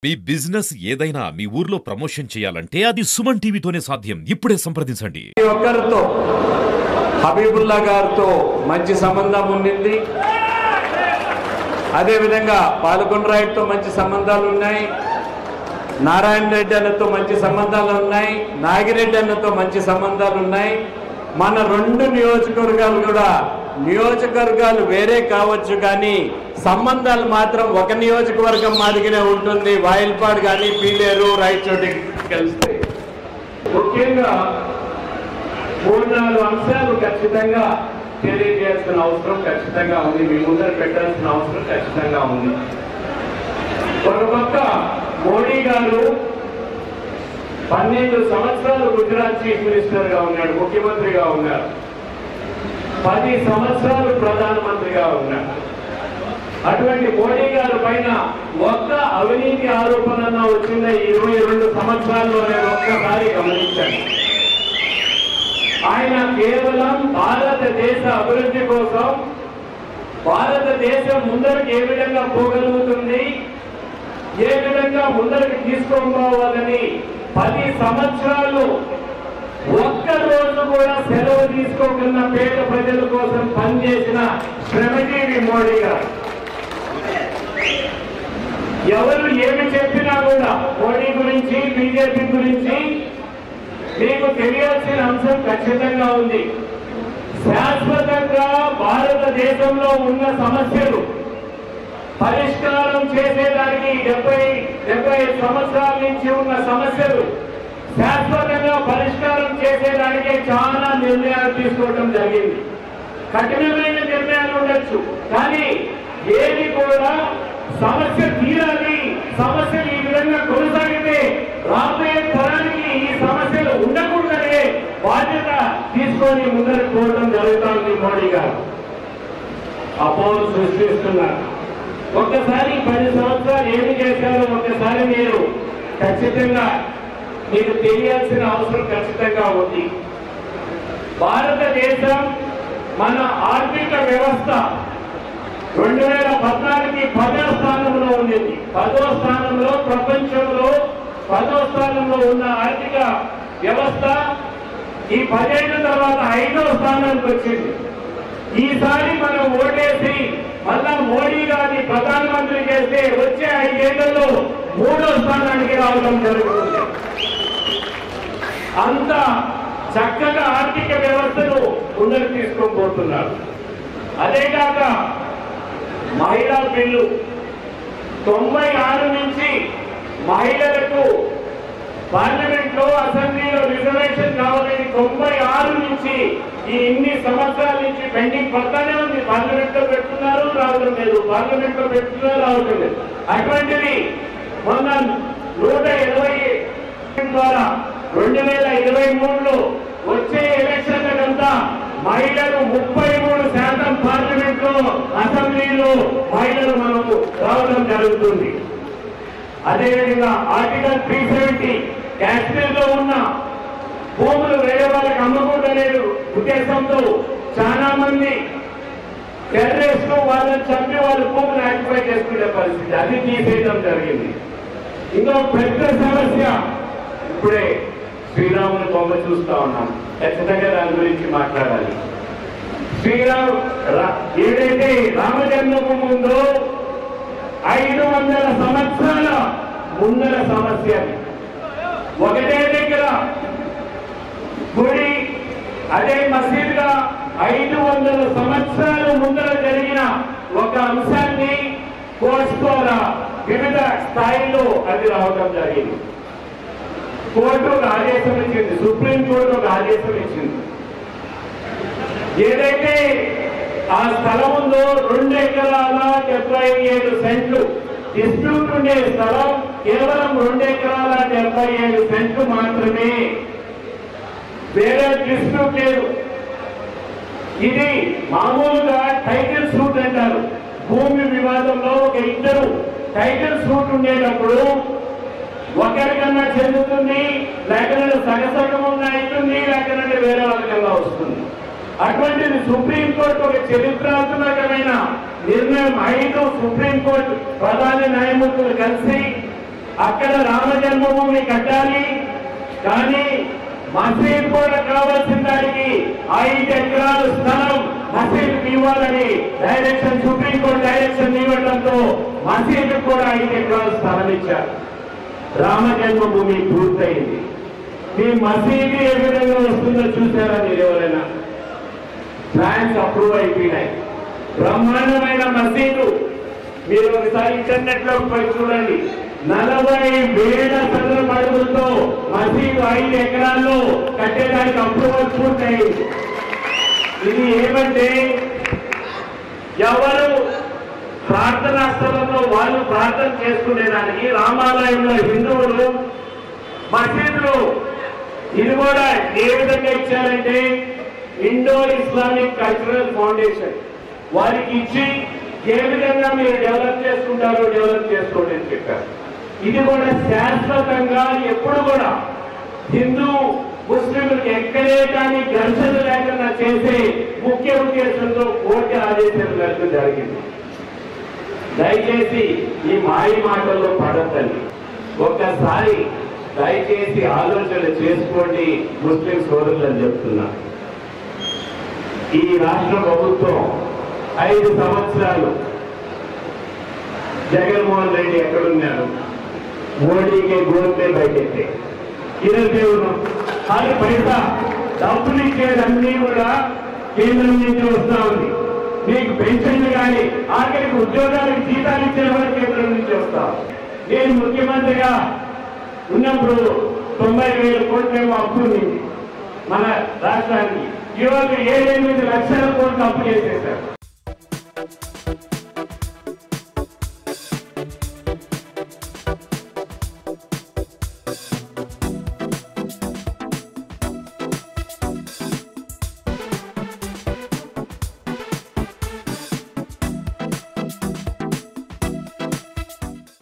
మీ business ఏదైనా మీ ఊర్లో promotion చేయాలంటే అది సుమన్ టీవీతోనే సాధ్యం. ఇప్పుడే సంప్రదించండి. ఒక్కరితో హబీబుల్లా గారితో మంచి సంబంధం ఉండింది. అదేవిధంగా పాలకొండరాయుడుతో మంచి సంబంధాలు ఉన్నాయి. నారాయణ రెడ్డి అన్నతో మంచి సంబంధాలు ఉన్నాయి. నాగిరెడ్డి అన్నతో మంచి సంబంధాలు ఉన్నాయి. మన రెండు నియోజకవర్గాలు కూడా నియోజకవర్గాలు వేరే కావచ్చు కానీ సంబంధాలు మాత్రం ఒక నియోజకవర్గం మాదిరిగానే ఉంటుంది. వాయిల్పాడు కానీ పీలేరు రాయచోటి కలిస్తే ముఖ్యంగా 3-4 అంశాలు ఖచ్చితంగా తెలియజేయాల్సిన అవసరం ఖచ్చితంగా ఉంది. మీ ముందర పెట్టాల్సిన అవసరం ఖచ్చితంగా ఉంది. ఒక పక్క మోడీ గారు 12 సంవత్సరాలు గుజరాత్ చీఫ్ మినిస్టర్ గా ఉన్నాడు, ముఖ్యమంత్రిగా ఉన్నారు. 10 సంవత్సరాలు ప్రధానమంత్రిగా ఉన్నారు. అటువంటి మోడీ గారి పైన ఒక్క అవినీతి ఆరోపణ వచ్చింది 22 సంవత్సరాల్లోనే ఒక్కసారి గమనించండి. ఆయన కేవలం భారతదేశ అభివృద్ధి కోసం భారతదేశం ముందరికి ఏ విధంగా పోగలుగుతుంది, ఏ విధంగా ముందరికి తీసుకోవాలని 10 సంవత్సరాలు ఒక్క రోజు కూడా సెలవు తీసుకోకుండా పేద ప్రజల కోసం పనిచేసిన శ్రమజీవి మోడీ గారు. ఎవరు ఏమి చెప్పినా కూడా మోడీ గురించి బీజేపీ గురించి మీకు తెలియాల్సిన అంశం ఖచ్చితంగా ఉంది. శాశ్వతంగా భారతదేశంలో ఉన్న సమస్యలు పరిష్కారం చేసేదానికి 70 సంవత్సరాల నుంచి ఉన్న సమస్యలు శాశ్వతంగా పరిష్కారం చేసేదానికి చాలా నిర్ణయాలు తీసుకోవడం జరిగింది. కఠినమైన నిర్ణయాలు ఉండొచ్చు కానీ ఏది కూడా సమస్య తీరాలి, సమస్యలు ఈ విధంగా కొనసాగితే రాబోయే తరానికి ఈ సమస్యలు ఉండకూడదనే బాధ్యత తీసుకొని ముందరకు పోవడం జరుగుతుంది. మోడీ గారు అపోహలు సృష్టిస్తున్నారు. ఒక్కసారి 10 సంవత్సరాలు ఏమి చేశారో ఒక్కసారి మీరు ఖచ్చితంగా మీకు తెలియాల్సిన అవసరం ఖచ్చితంగా ఉంది. భారతదేశం మన ఆర్థిక వ్యవస్థ 2014కి 10వ స్థానంలో ఉండేది. 10వ స్థానంలో ప్రపంచంలో 10వ స్థానంలో ఉన్న ఆర్థిక వ్యవస్థ ఈ 10 ఏళ్ల తర్వాత 5వ స్థానానికి వచ్చింది. ఈసారి మనం ఓటేసి మళ్ళా మోడీ గారిని ప్రధానమంత్రి చేస్తే వచ్చే 5 ఏళ్లలో 3వ స్థానానికి రావడం జరుగుతుంది. అంత చక్కగా ఆర్థిక వ్యవస్థను ముందుకు తీసుకొని పోతున్నారు. అదే కాక మహిళా బిల్లు 96 నుంచి మహిళలకు పార్లమెంట్ లో అసెంబ్లీలో రిజర్వేషన్ కావాలని 96 నుంచి ఈ ఇన్ని సంవత్సరాల నుంచి పెండింగ్ పడతానే ఉంది. పార్లమెంట్ లో పెట్టుకున్నారు, రావడం లేదు, పార్లమెంట్ లో పెట్టుకున్నారు, రావడం లేదు. అటువంటిది మొన్న 120 ద్వారా 2023లో వచ్చే ఎలక్షన్లకంతా మహిళలు 33% పార్లమెంట్ లో అసెంబ్లీలో మహిళలు మనకు రావడం జరుగుతుంది. అదేవిధంగా ఆర్టికల్ 370 కాశ్మీర్ లో ఉన్న భూములు వేరే వాళ్ళకి అమ్మకూడదనే ఉద్దేశంతో చాలా మంది టెర్రరిస్టు వాళ్ళని చంపి వాళ్ళ భూములు ఆక్యుపై చేసుకునే పరిస్థితి అది తీసేయడం జరిగింది. ఇంకో పెద్ద సమస్య ఇప్పుడే శ్రీరాముని బొమ్మ చూస్తా ఉన్నాం. ఖచ్చితంగా దాని గురించి మాట్లాడాలి. ఏదైతే రామజన్మభూమి ఉందో 500 సంవత్సరాల ముందర సమస్య. ఒకటే దగ్గర గుడి అదే మసీదుగా 500 సంవత్సరాల ముందర జరిగిన ఒక అంశాన్ని కోర్టు ద్వారా వివిధ స్థాయిలో అది రావడం జరిగింది. కోర్టు ఒక ఆదేశం ఇచ్చింది, సుప్రీంకోర్టు ఒక ఆదేశం ఇచ్చింది. ఏదైతే ఆ స్థలం ఉందో 2 ఎకరాల 77 సెంట్లు డిస్ప్యూట్ ఉండే స్థలం కేవలం 2 ఎకరాల 77 సెంట్లు మాత్రమే, వేరే డిస్ప్యూట్ లేదు. ఇది మామూలుగా టైటిల్ సూట్ అంటారు. భూమి వివాదంలో ఒక ఇద్దరు టైటిల్ సూట్ ఉండేటప్పుడు ఒకరికన్నా చెందుతుంది, లేకపోతే సగసగం అవుతుంది, లేకపోతే వేరే వాళ్ళకన్నా వస్తుంది. అటువంటిది సుప్రీంకోర్టు ఒక చరిత్రాత్మకమైన నిర్ణయం 5 సుప్రీంకోర్టు ప్రధాన న్యాయమూర్తులు కలిసి అక్కడ రామ జన్మభూమి కట్టాలి, కానీ మసీద్ కూడా కావాల్సిన దానికి 5 ఎకరాల స్థలం మసీద్ ఇవ్వాలని డైరెక్షన్, సుప్రీంకోర్టు డైరెక్షన్ ఇవ్వడంతో మసీద్ కూడా 5 ఎకరాల స్థలం ఇచ్చారు. రామ జన్మభూమి పూర్తయింది. మీ మసీదు ఏ విధంగా వస్తుందో చూసారా మీరు ఎవరైనా? ప్లాన్స్ అప్రూవ్ అయిపోయినాయి. బ్రహ్మాండమైన మసీదు. మీరు ఒకసారి ఇంటర్నెట్ లో పోయి చూడండి. 40,000 చదరపు అడుగులతో మసీదు 5 ఎకరాల్లో కట్టేదానికి అప్రూవల్ పూర్తయింది. ఇది ఏమంటే ఎవరు ప్రార్థనా స్థలంలో వాళ్ళు ప్రార్థన చేసుకునేదానికి రామాలయంలో హిందువులు, మసీదులు ఇది కూడా ఏ విధంగా ఇచ్చారంటే ఇండో ఇస్లామిక్ కల్చరల్ ఫౌండేషన్ వారికి ఇచ్చి ఏ విధంగా మీరు డెవలప్ చేసుకుంటారో డెవలప్ చేసుకోండి అని చెప్పారు. ఇది కూడా శాశ్వతంగా ఎప్పుడు కూడా హిందూ ముస్లింలకు ఎక్కడే కానీ ఘర్షణ లేకుండా చేసే ముఖ్య ఉద్దేశంతో కోర్టు ఆదేశాలు జరిగింది. దయచేసి ఈ మాయ మాటల్లో పడద్దండి. ఒక్కసారి దయచేసి ఆలోచన చేసుకోండి ముస్లిం సోదరులని చెప్తున్నా. ఈ రాష్ట్ర ప్రభుత్వం 5 సంవత్సరాలు జగన్మోహన్ రెడ్డి ఎక్కడున్నారు? మోడీకి గోల్తే బయటెత్తే ఇరవై హర్ పైసా డబ్బులు ఇచ్చేదన్నీ కూడా కేంద్రం నుంచి వస్తా ఉంది. మీకు పెన్షన్లు కానీ ఆఖరికి ఉద్యోగాలకు జీతాలు ఇచ్చిన కూడా కేంద్రం నుంచి వస్తా. నేను ముఖ్యమంత్రిగా ఉన్నప్పుడు 90,000 కోట్లేమో అప్పు ఉంది మన రాష్ట్రానికి. ఈరోజు 7-8 లక్షల కోట్లు అప్పు చేసేశారు.